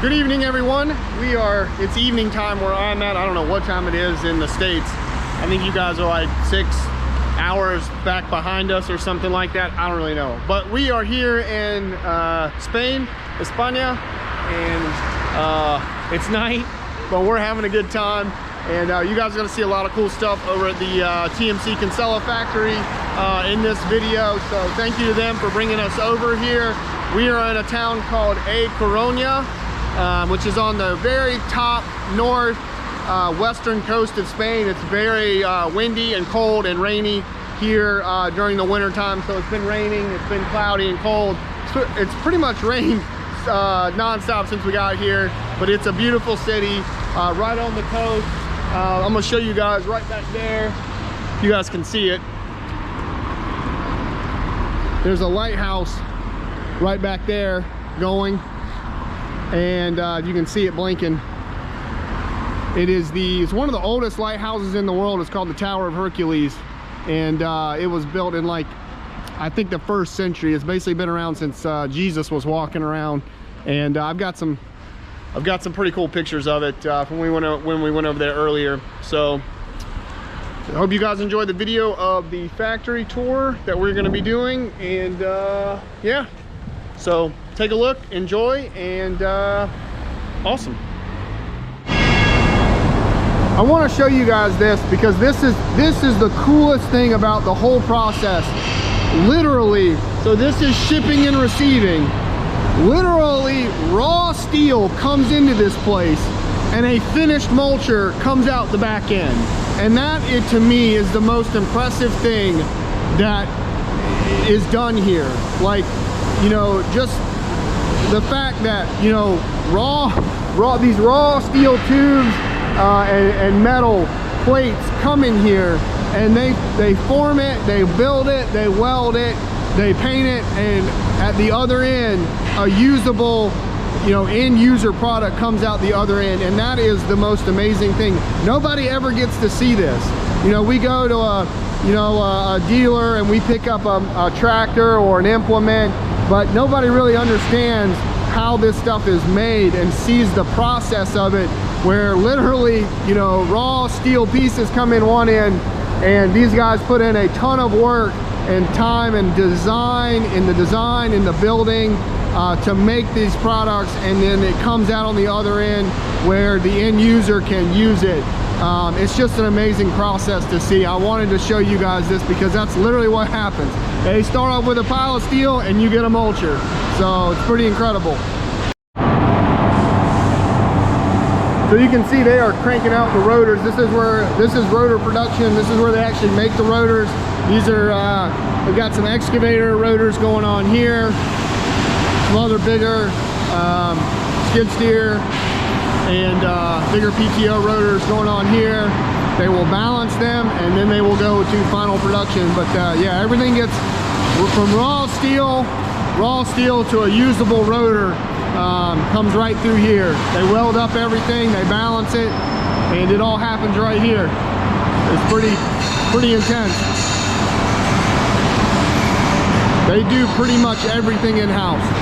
Good evening, everyone. It's evening time where I'm at. I don't know what time it is in the States. I think you guys are like 6 hours back behind us or something like that. I don't really know. But we are here in Spain, España, and it's night, but we're having a good time. And you guys are gonna see a lot of cool stuff over at the TMC Cancela factory in this video. So thank you to them for bringing us over here. We are in a town called A Coruña, which is on the very top north western coast of Spain. It's very windy and cold and rainy here during the winter time. So it's been raining, it's been cloudy and cold. It's pretty much rained non-stop since we got here, but it's a beautiful city right on the coast. I'm gonna show you guys right back there. You guys can see it. There's a lighthouse right back there going, and you can see it blinking. It's one of the oldest lighthouses in the world. It's called the Tower of Hercules, and it was built in, like, I think the 1st century. It's basically been around since Jesus was walking around, and I've got some pretty cool pictures of it from when we went over there earlier. So I hope you guys enjoyed the video of the factory tour that we're going to be doing, and yeah, so take a look, enjoy, and awesome. I want to show you guys this because this is the coolest thing about the whole process. Literally, so this is shipping and receiving. Literally, raw steel comes into this place and a finished mulcher comes out the back end. And that, to me, is the most impressive thing that is done here. Like, you know, just the fact that, you know, these raw steel tubes and metal plates come in here, and they form it, they build it, they weld it, they paint it, and at the other end, a usable, you know, end user product comes out the other end. And that is the most amazing thing. Nobody ever gets to see this. You know, we go to a dealer and we pick up a tractor or an implement, but nobody really understands how this stuff is made and sees the process of it, where literally, you know, raw steel pieces come in one end, and these guys put in a ton of work and time and design in the building to make these products, and then it comes out on the other end where the end user can use it. It's just an amazing process to see. I wanted to show you guys this because that's literally what happens. They start off with a pile of steel and you get a mulcher. So it's pretty incredible. So you can see they are cranking out the rotors. This is rotor production. This is where they actually make the rotors. These are, we've got some excavator rotors going on here. Some other bigger skid steer and bigger PTO rotors going on here. They will balance them and then they will go to final production. But yeah, everything gets from raw steel to a usable rotor. Comes right through here. They weld up everything, they balance it, and it all happens right here. It's pretty intense. They do pretty much everything in-house.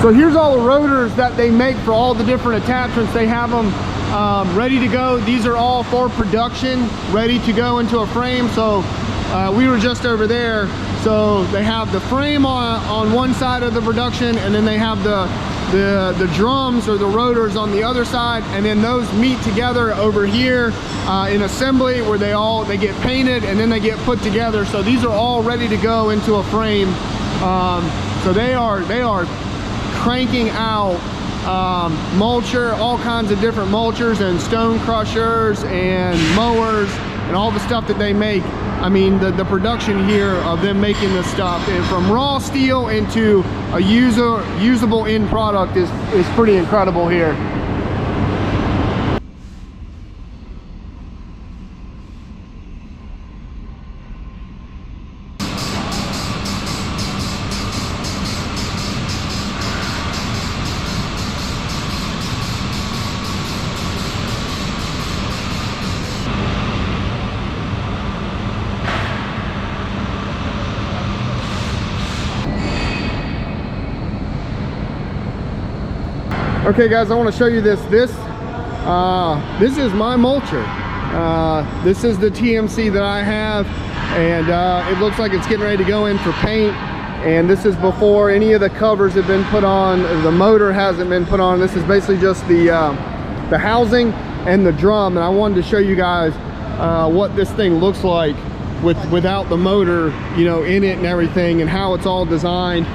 So here's all the rotors that they make for all the different attachments. They have them ready to go. These are all for production, ready to go into a frame. So we were just over there. So they have the frame on one side of the production, and then they have the the drums or the rotors on the other side, and then those meet together over here in assembly where they get painted and then they get put together. So these are all ready to go into a frame. So they are cranking out mulcher, all kinds of different mulchers and stone crushers and mowers and all the stuff that they make. I mean, the production here of them making this stuff, and from raw steel into a usable end product is pretty incredible here. Okay guys, I want to show you this. This is my mulcher. This is the TMC that I have, and it looks like it's getting ready to go in for paint. And this is before any of the covers have been put on, the motor hasn't been put on. This is basically just the housing and the drum. And I wanted to show you guys what this thing looks like without the motor, you know, in it and everything, and how it's all designed.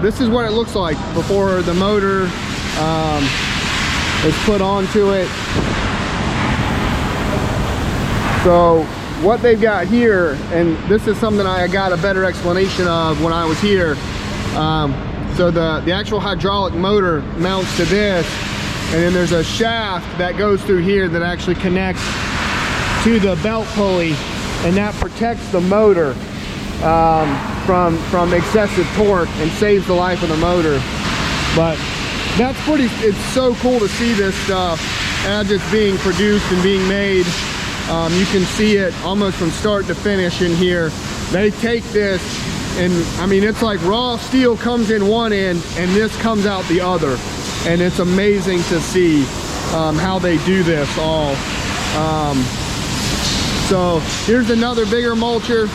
This is what it looks like before the motor is put onto it. So what they've got here, and this is something I got a better explanation of when I was here. So the actual hydraulic motor mounts to this, and then there's a shaft that goes through here that actually connects to the belt pulley, and that protects the motor from excessive torque and saves the life of the motor. But that's it's so cool to see this stuff as it's being produced and being made. You can see it almost from start to finish in here. They take this, and I mean, it's like raw steel comes in one end and this comes out the other, and it's amazing to see how they do this all. So here's another bigger mulcher.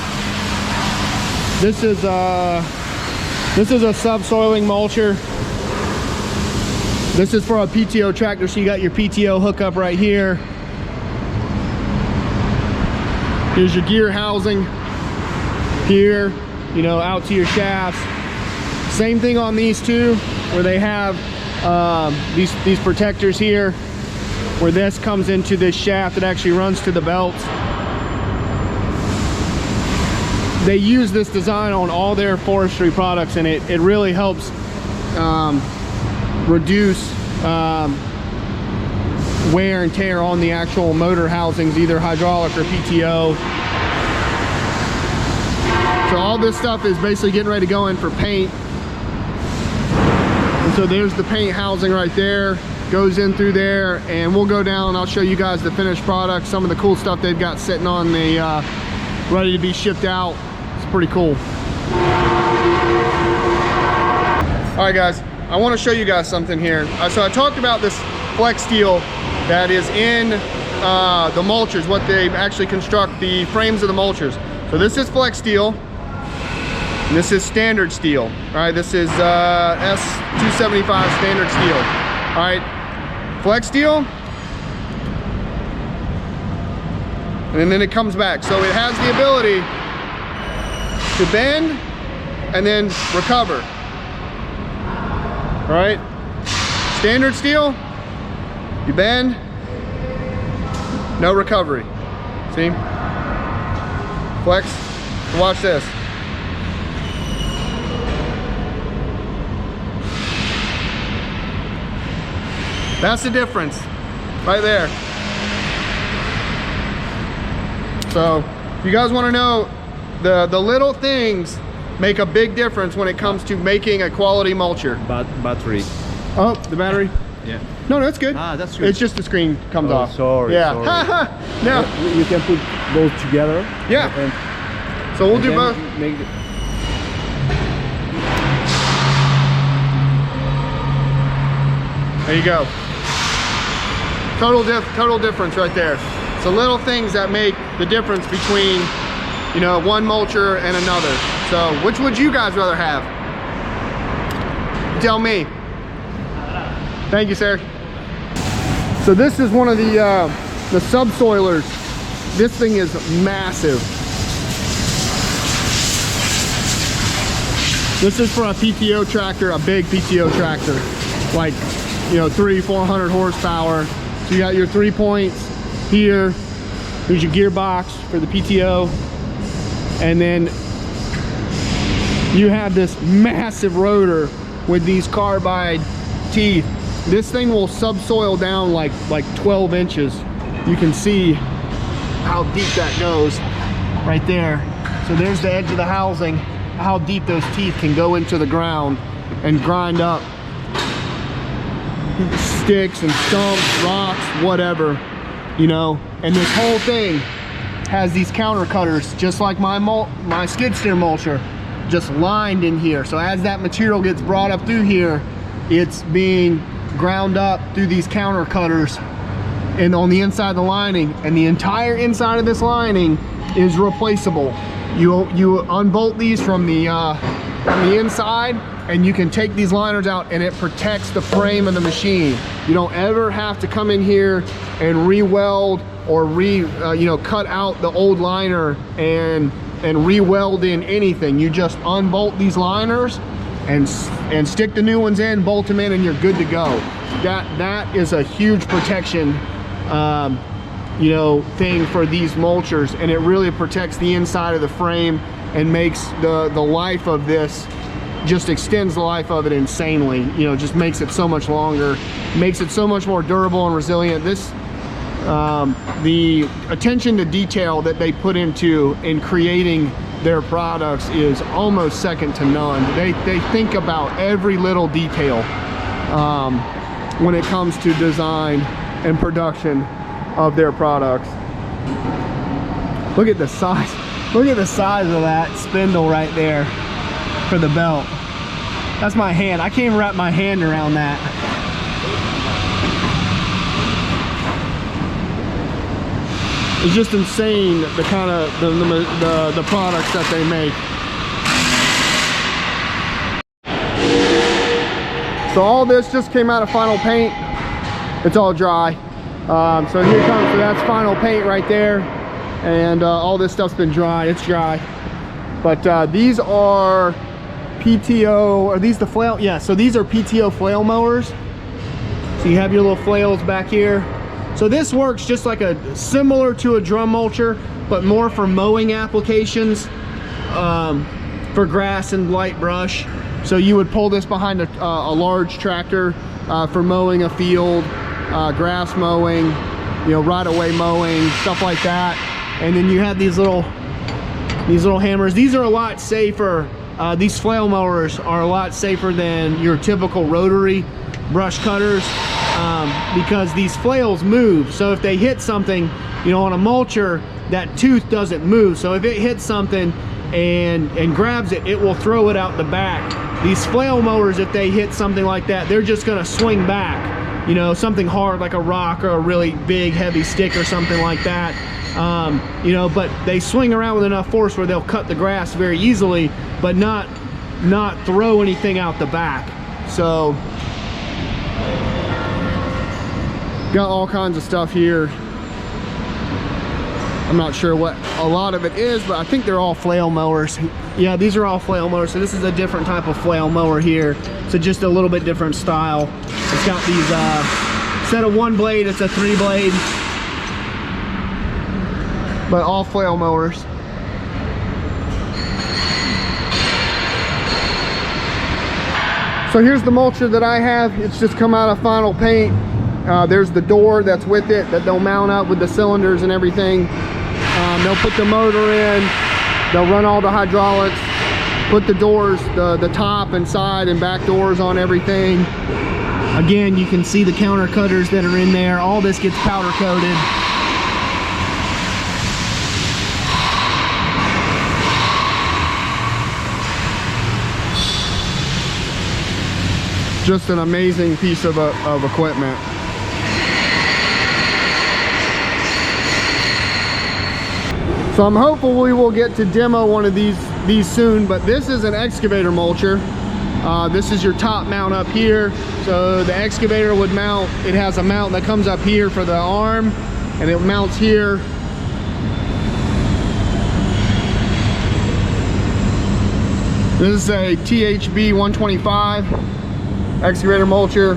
This is a subsoiling mulcher. This is for a PTO tractor, so you got your PTO hookup right here. Here's your gear housing here, you know, out to your shafts. Same thing on these two, where they have these protectors here, where this comes into this shaft that actually runs to the belt. They use this design on all their forestry products, and it really helps reduce wear and tear on the actual motor housings, either hydraulic or PTO. So all this stuff is basically getting ready to go in for paint. And so there's the paint housing right there, goes in through there, and we'll go down and I'll show you guys the finished product, some of the cool stuff they've got sitting on the ready to be shipped out. Pretty cool. All right guys, I want to show you guys something here. So I talked about this flex steel that is in the mulchers, what they actually construct the frames of the mulchers. So this is flex steel, and this is standard steel. All right, this is S275 standard steel. All right, flex steel, and then it comes back. So it has the ability to bend and then recover. All right, standard steel, you bend, no recovery. See? Flex. Watch this. That's the difference right there. So if you guys want to know, the little things make a big difference when it comes to making a quality mulcher. Battery. Oh, the battery? Yeah. No, that's good. Ah, that's good. It's just the screen comes off. Sorry. Yeah. Sorry. No. You can put those together. Yeah. So we'll do both. Make the... There you go. Total difference right there. It's the little things that make the difference between, you know, one mulcher and another. So which would you guys rather have? tell me. Thank you, sir. So this is one of the subsoilers. This thing is massive. This is for a PTO tractor, a big PTO tractor, like, you know, 300-400 horsepower. So you got your 3 points here. Here's your gearbox for the PTO, and then you have this massive rotor with these carbide teeth. This thing will subsoil down like 12 inches. You can see how deep that goes right there. So there's the edge of the housing, how deep those teeth can go into the ground and grind up sticks and stumps, rocks, whatever, you know. And this whole thing has these counter cutters, just like my skid steer mulcher, just lined in here. So as that material gets brought up through here, it's being ground up through these counter cutters and on the inside of the lining, and the entire inside of this lining is replaceable. You unbolt these from the inside, and you can take these liners out, and it protects the frame of the machine. You don't ever have to come in here and re-weld or cut out the old liner and re-weld in anything. You just unbolt these liners and stick the new ones in, bolt them in, and you're good to go. That is a huge protection thing for these mulchers, and it really protects the inside of the frame and makes the life of this, just extends the life of it insanely. You know, just makes it so much longer, makes it so much more durable and resilient. This the attention to detail that they put into in creating their products is almost second to none. They think about every little detail when it comes to design and production of their products. Look at the size. Look at the size of that spindle right there for the belt. That's my hand. I can't even wrap my hand around that. It's just insane the kind of the products that they make. So all this just came out of final paint. It's all dry. So here comes, so that's final paint right there, and all this stuff's been dry. It's dry. But these are PTO. Are these the flail? Yeah. So these are PTO flail mowers. So you have your little flails back here. So this works just like similar to a drum mulcher, but more for mowing applications, for grass and light brush. So you would pull this behind a large tractor for mowing a field, grass mowing, right-of-way mowing, stuff like that. And then you have these little hammers. These are a lot safer. These flail mowers are a lot safer than your typical rotary brush cutters. Because these flails move. So if they hit something, on a mulcher, that tooth doesn't move. So if it hits something and grabs it, it will throw it out the back. These flail mowers, if they hit something like that, they're just gonna swing back. Something hard like a rock or a really big heavy stick or something like that. But they swing around with enough force where they'll cut the grass very easily, but not throw anything out the back. So got all kinds of stuff here. I'm not sure what a lot of it is, but I think they're all flail mowers. Yeah, these are all flail mowers. So this is a different type of flail mower here. So just a little bit different style. It's got these, instead of one blade, it's a 3 blade. But all flail mowers. So here's the mulcher that I have. It's just come out of final paint. There's the door that's with it that they'll mount up with the cylinders and everything. They'll put the motor in, they'll run all the hydraulics, put the doors, the top and side and back doors on everything. Again, you can see the counter cutters that are in there. All this gets powder coated. Just an amazing piece of equipment. So I'm hopeful we will get to demo one of these soon, but this is an excavator mulcher. This is your top mount up here. So the excavator would mount, it has a mount that comes up here for the arm, and it mounts here. This is a THB 125 excavator mulcher.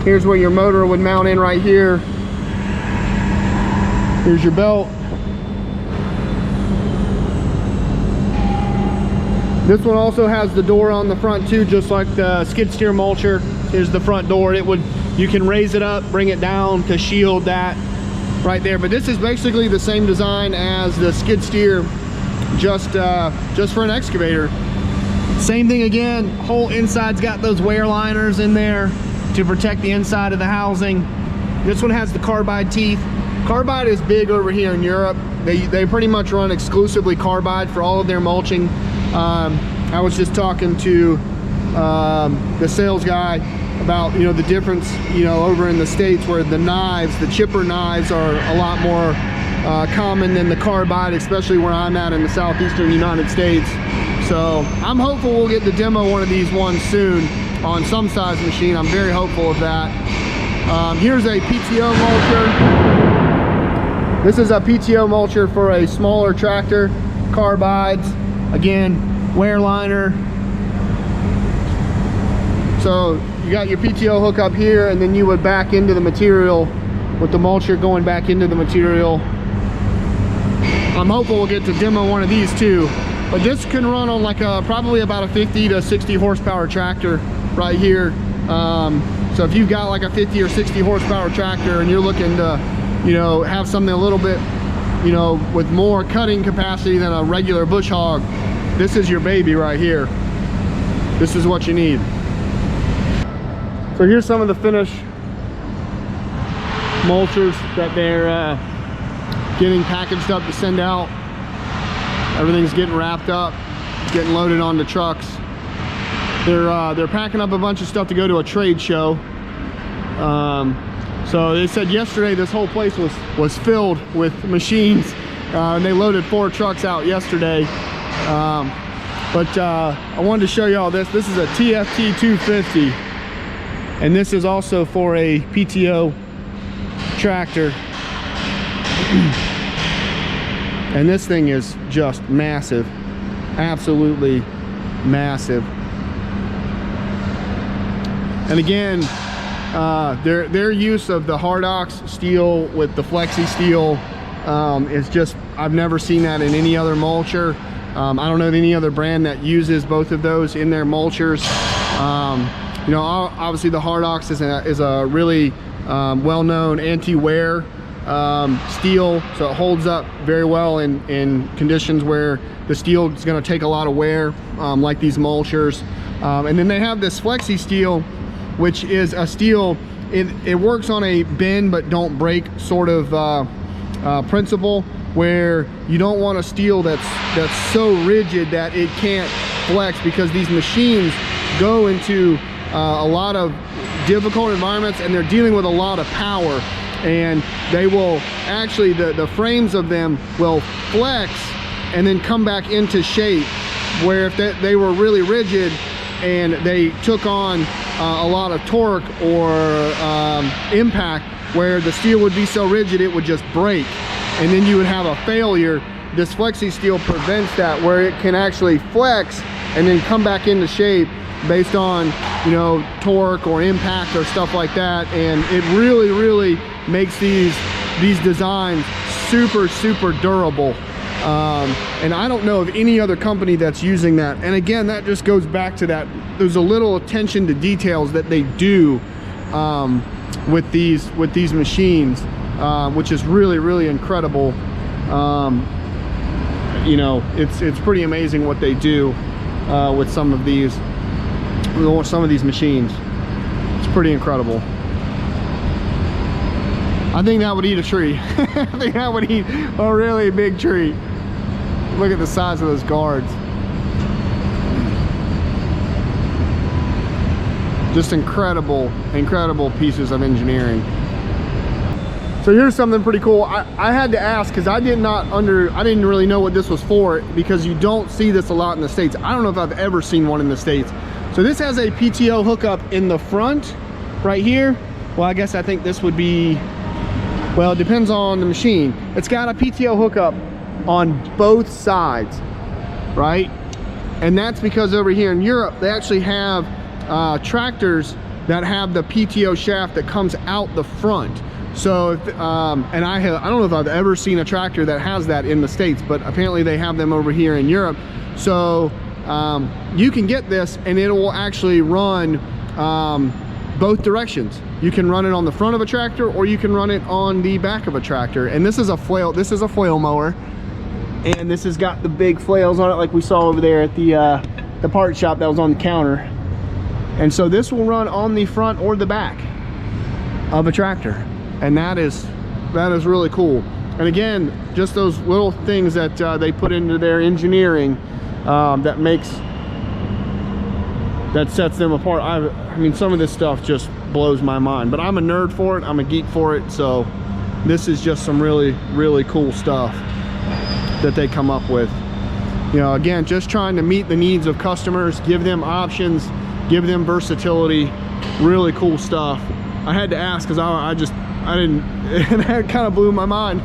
Here's where your motor would mount in right here. Here's your belt. This one also has the door on the front too, just like the skid steer mulcher. Here's the front door. You can raise it up, bring it down to shield that right there. But this is basically the same design as the skid steer, just for an excavator. Same thing again, whole inside's got those wear liners in there to protect the inside of the housing. This one has the carbide teeth. Carbide is big over here in Europe. They pretty much run exclusively carbide for all of their mulching. I was just talking to the sales guy about, you know, the difference, you know, over in the States where the knives, the chipper knives are a lot more common than the carbide, especially where I'm at in the southeastern United States. So I'm hopeful we'll get to demo one of these ones soon on some size machine. I'm very hopeful of that. Here's a PTO mulcher. This is a PTO mulcher for a smaller tractor, carbides. Again, wear liner. So you got your PTO hook up here, and then you would back into the material with the mulcher going back into the material. I'm hopeful we'll get to demo one of these too. But this can run on like probably about a 50 to 60 horsepower tractor right here. So if you've got like a 50 or 60 horsepower tractor and you're looking to, you know, have something a little bit, you know, with more cutting capacity than a regular bush hog, this is your baby right here. This is what you need. So here's some of the finished mulchers that they're getting packaged up to send out. Everything's getting wrapped up, getting loaded onto trucks. They're packing up a bunch of stuff to go to a trade show. So they said yesterday this whole place was filled with machines, and they loaded 4 trucks out yesterday. But I wanted to show you all this. This is a TFT 250, and this is also for a PTO tractor. And this thing is just massive, absolutely massive. And again, their use of the Hardox steel with the flexi steel is just, I've never seen that in any other mulcher. I don't know of any other brand that uses both of those in their mulchers. You know, obviously the Hardox is a really well-known anti-wear steel, so it holds up very well in conditions where the steel is going to take a lot of wear, like these mulchers. And then they have this flexi steel, which is a steel, it works on a bend but don't break sort of principle, where you don't want a steel that's so rigid that it can't flex, because these machines go into a lot of difficult environments and they're dealing with a lot of power, and they will actually, the frames of them will flex and then come back into shape, where if they were really rigid and they took on a lot of torque or impact, where the steel would be so rigid it would just break, and then you would have a failure. This flexi steel prevents that, where it can actually flex and then come back into shape based on, you know, torque or impact or stuff like that. And it really makes these designs super durable. And I don't know of any other company that's using that. And again, that just goes back to that, there's a little attention to details that they do with these machines, which is really incredible. You know, it's pretty amazing what they do with some of these machines. It's pretty incredible. I think that would eat a tree. I think that would eat a really big tree. Look at the size of those guards. Just incredible pieces of engineering. So here's something pretty cool. I had to ask, because I didn't really know what this was for, because you don't see this a lot in the States. I don't know if I've ever seen one in the States. So So this has a PTO hookup in the front right here. Well, I guess I think this would be, well, it depends on the machine. It's got a PTO hookup on both sides, right? And that's because over here in Europe, they actually have tractors that have the PTO shaft that comes out the front. So, and I don't know if I've ever seen a tractor that has that in the States, but apparently they have them over here in Europe. So you can get this and it will actually run both directions. You can run it on the front of a tractor or you can run it on the back of a tractor. And this is a flail mower. And this has got the big flails on it like we saw over there at the part shop that was on the counter. And so this will run on the front or the back of a tractor. And that is really cool. And again, just those little things that they put into their engineering that sets them apart. I mean, some of this stuff just blows my mind, but I'm a nerd for it. I'm a geek for it. So this is just some really, really cool stuff that they come up with. You know, again, just trying to meet the needs of customers, give them options, give them versatility. Really cool stuff. I had to ask because I didn't, and that kind of blew my mind.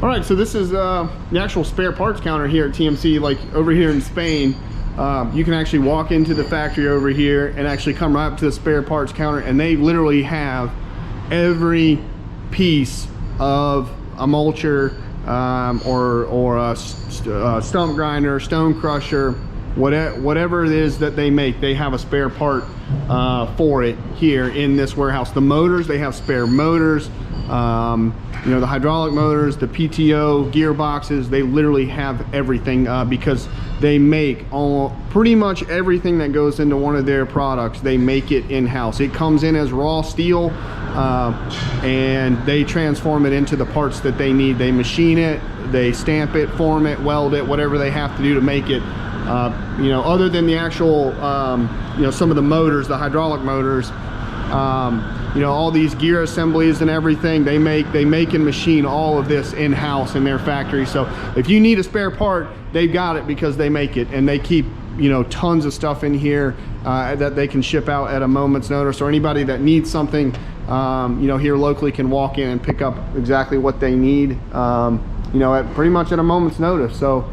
All right, so this is the actual spare parts counter here at TMC. Like over here in Spain, you can actually walk into the factory over here and actually come right up to the spare parts counter, and they literally have every piece of a mulcher or a stump grinder, stone crusher, whatever it is that they make. They have a spare part for it here in this warehouse. The motors, they have spare motors. You know, the hydraulic motors, the PTO gearboxes, they literally have everything because they make pretty much everything that goes into one of their products. They make it in-house. It comes in as raw steel and they transform it into the parts that they need. They machine it, they stamp it, form it, weld it, whatever they have to do to make it. You know, other than the actual, you know, some of the motors, the hydraulic motors, you know, all these gear assemblies and everything, they make and machine all of this in-house in their factory. So if you need a spare part, they've got it because they make it, and they keep, you know, tons of stuff in here that they can ship out at a moment's notice. Or anybody that needs something, you know, here locally can walk in and pick up exactly what they need, you know, at pretty much at a moment's notice. So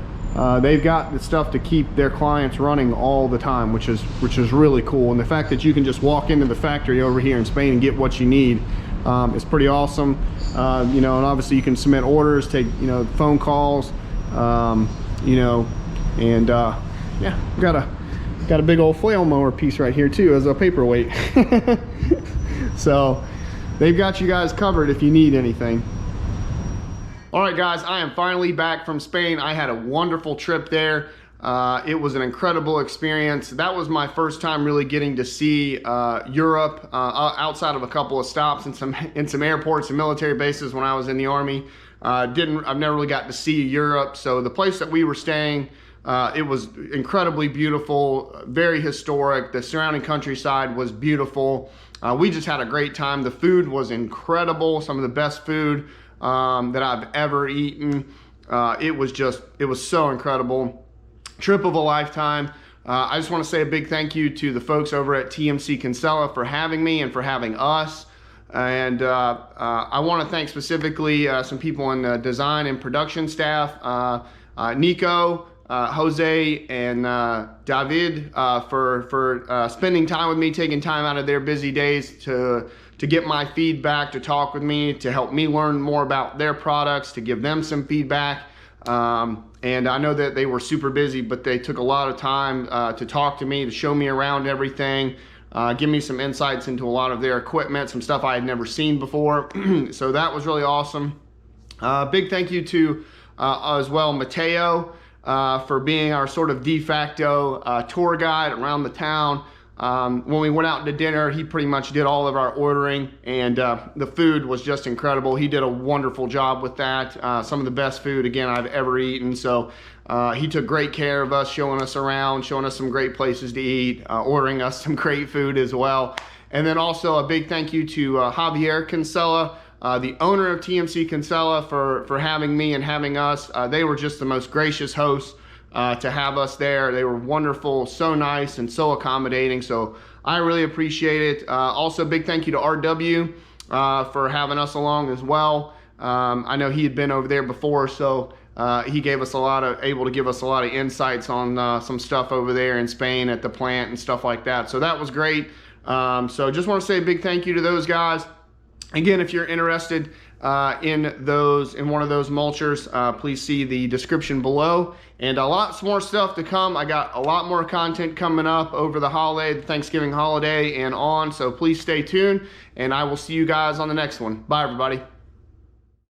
they've got the stuff to keep their clients running all the time, which is really cool. And the fact that you can just walk into the factory over here in Spain and get what you need is pretty awesome. You know, and obviously you can submit orders, take, you know, phone calls, you know, and yeah, got a big old flail mower piece right here too as a paperweight. So they've got you guys covered if you need anything. All right, guys, I am finally back from Spain. I had a wonderful trip there. It was an incredible experience. That was my first time really getting to see Europe outside of a couple of stops in some airports and military bases when I was in the Army. I've never really got to see Europe. So the place that we were staying, it was incredibly beautiful, very historic. The surrounding countryside was beautiful. We just had a great time. The food was incredible, some of the best food that I've ever eaten. It was so incredible. Trip of a lifetime. I just want to say a big thank you to the folks over at TMC Cancela for having me and for having us. And I want to thank specifically some people in the design and production staff, Nico, Jose, and David for spending time with me, taking time out of their busy days to get my feedback, to talk with me, to help me learn more about their products, to give them some feedback. And I know that they were super busy, but they took a lot of time to talk to me, to show me around everything, give me some insights into a lot of their equipment, some stuff I had never seen before. So that was really awesome. Big thank you to as well Mateo for being our sort of de facto tour guide around the town. When we went out to dinner, he pretty much did all of our ordering, and the food was just incredible. He did a wonderful job with that. Some of the best food, again, I've ever eaten. So he took great care of us, showing us around, showing us some great places to eat, ordering us some great food as well. And then also a big thank you to Javier Cancela, the owner of TMC Cancela, for having me and having us. They were just the most gracious hosts to have us there. They were wonderful, so nice and so accommodating. So I really appreciate it. Also, big thank you to RW for having us along as well. I know he had been over there before, so he gave us able to give us a lot of insights on some stuff over there in Spain at the plant and stuff like that. So that was great. So just want to say a big thank you to those guys. Again, if you're interested in one of those mulchers, please see the description below. And lots more stuff to come. I got a lot more content coming up over the holiday, the Thanksgiving holiday and on. So please stay tuned, and I will see you guys on the next one. Bye, everybody.